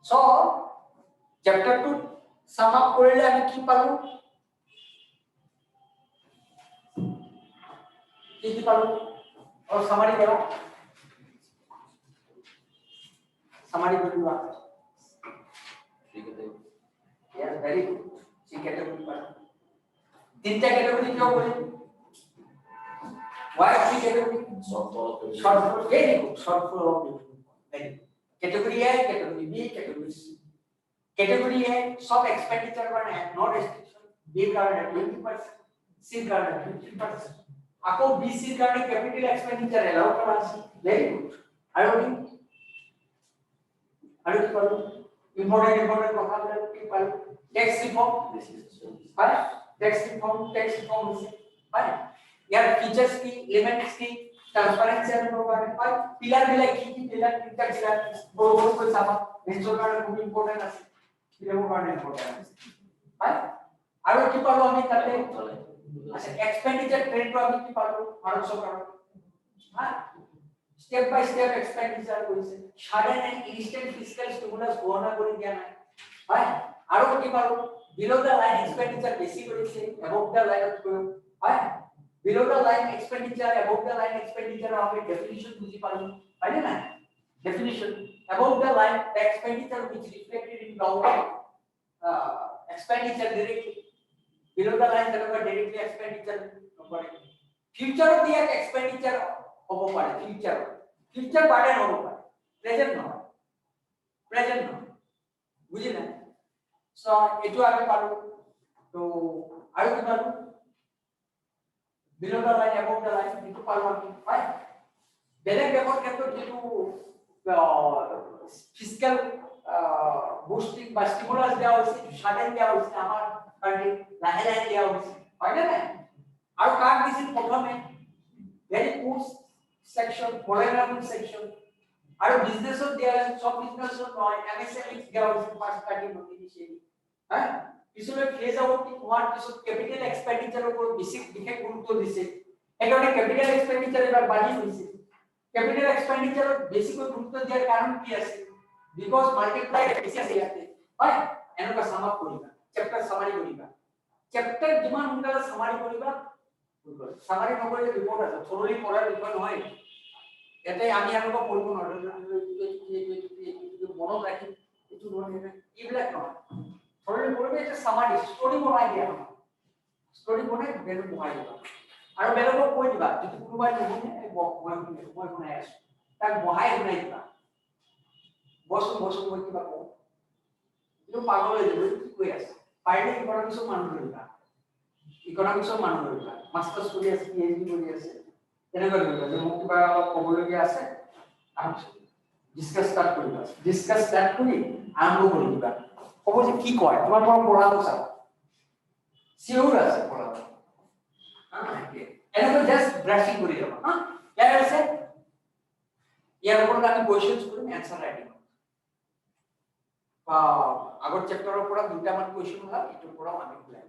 so chapter 2 sum up কৰিলে আমি কি পালো কি পালো और summary কৰা summary কৰিবা ঠিক আছে yes very good ঠিক category পালো তিনটা category কিয় বলি why three category short form very good short form very good category A category B category C category A सब expenditure पर है no restriction B কাৰণে 20%, C কাৰণে 15%. আকৌ B C কাৰণে capital expenditure allow কৰা আছে. Very good. আৰু কি পালো? Important কথাবিলাক কি পালো? Tax reform, হয়? Tax reform হৈছে, হয়? ইয়াৰ features কি, elements কি, transparency আৰু কাৰণে, হয়? পিলাৰ বিলাক কি পিলাৰ, তিনিটা পিলাৰ, বড় কৈ চাবা, নিজৰ কাৰণে খুব important আছে, কিহৰ কাৰণে important আছে, হয়? আৰু কি পালো আমি তাতে? আচ্ছা, expenditure trend টো আমি কি পালো? ভাৰত চৰকাৰৰ, হয়? Step by step expenditure কৰিছে, sudden and instant fiscal stimulus ঘোষণা কৰি দিয়া নাই, হয়? আৰু কি পালো? Below the line expenditure বেছি কৰিছে, above the line হয়? Below the line expenditure, above the line expenditure আমি definition বুজি পালো, হয় না? Definition: above the line, the expenditure which reflected in government expenditure directly. Below the line তেনেকুৱা directly expenditure নকৰে। Future of the expenditure হ'ব পাৰে, future burden হ'ব পাৰে, present নহয়, বুজিলে? So এটো আমি পালো, তো আৰু কি পালো? Below the line, above the line, এটো পালো আমি, হয়? বেলেগ দেশৰ ক্ষেত্ৰত যেটো ফিস্ক্যাল বুস্টিং বা স্টিমুলাস দেওয়া হৈছে, সাডেন দেওয়া হৈছে, আমাৰ কান্ট্রি লাহে দেওয়া হৈছে, হয় না? আৰু কাক দিছিল প্ৰথমে? ভেরি পুৰ সেকশন, vulnerable section, আৰু বিজনেছত দিয়া আছে, সব বিজনেছত নহয়, এমএসএমই দেওয়া হৈছে ফার্স্ট স্টার্টিং ইনিশিয়ালি, হ্যাঁ? পিছলৈ ফেজ আউট হোৱাৰ পিছত ক্যাপিটাল এক্সপেন্ডিচাৰৰ ওপৰত বিশেষ গুৰুত্ব দিছে, একাৰণে ক্যাপিটাল এক্সপেন্ডিচাৰ এবাৰ বাঢ়ি গৈছে। ক্যাপিটাল এক্সপেন্ডিচাৰত বেছিকৈ গুৰুত্ব দিয়াৰ কাৰণ কি আছে? বিকজ মাল্টিপ্লাই বেছি আছে ইয়াতে, হয়? এনেকুৱা সামাপ কৰিবা, চেপ্টাৰ সামাৰি কৰিবা, চেপ্টাৰ যিমান সোনকালে সামাৰি কৰিবা, সামাৰি নকৰিলে ৰিপৰ্ট আছে, থৰলি পঢ়াৰ বিষয় নহয়। ইয়াতে আমি এনেকুৱা পঢ়িব নোৱাৰো, মনত ৰাখি এইটো নহয়, এইবিলাক নহয়, থৰলি পঢ়িলে এটা সামাৰি ষ্টৰি বনাই দিয়া নহয়, ষ্টৰি বনাই বেলেগ বনাই দিবা, আৰু বেলেগক কৈ দিবা, যদি কোনোবাই নুশুনে মই শুনাই আছো, তাক বহাই শুনাই দিবা, বসু মই কিবা কওঁ, এইটো পাগল হৈ যাব, কি কৈ আছে, পাৰিলে ইকনমিক্সৰ মানুহ ধৰিবা, মাষ্টাৰ্ছ কৰি আছে, পিএইচডি কৰি আছে, তেনেকুৱা ধৰিবা যে মোক কিবা ক'বলগীয়া আছে, ডিছকাছ ষ্টাৰ্ট কৰিবা, ডিছকাছ ষ্টাৰ্ট কৰি আৰম্ভ কৰি দিবা, ক'ব যে কি কয়, তোমাৰ পৰা পঢ়াব চাবা, চিঞৰ আছে পঢ়াব, এনেকৈ জাষ্ট ব্ৰাছিং কৰি যাবা, হা? ইয়াৰ আছে, ইয়াৰ ওপৰত আমি কোৱেশ্চনছ কৰিম, এনসাৰ ৰাইটিং আগৰ চেপ্টাৰৰ পৰা দুটামান কোৱেশ্চন ওলাল, এইটোৰ পৰাও আমি ওলাই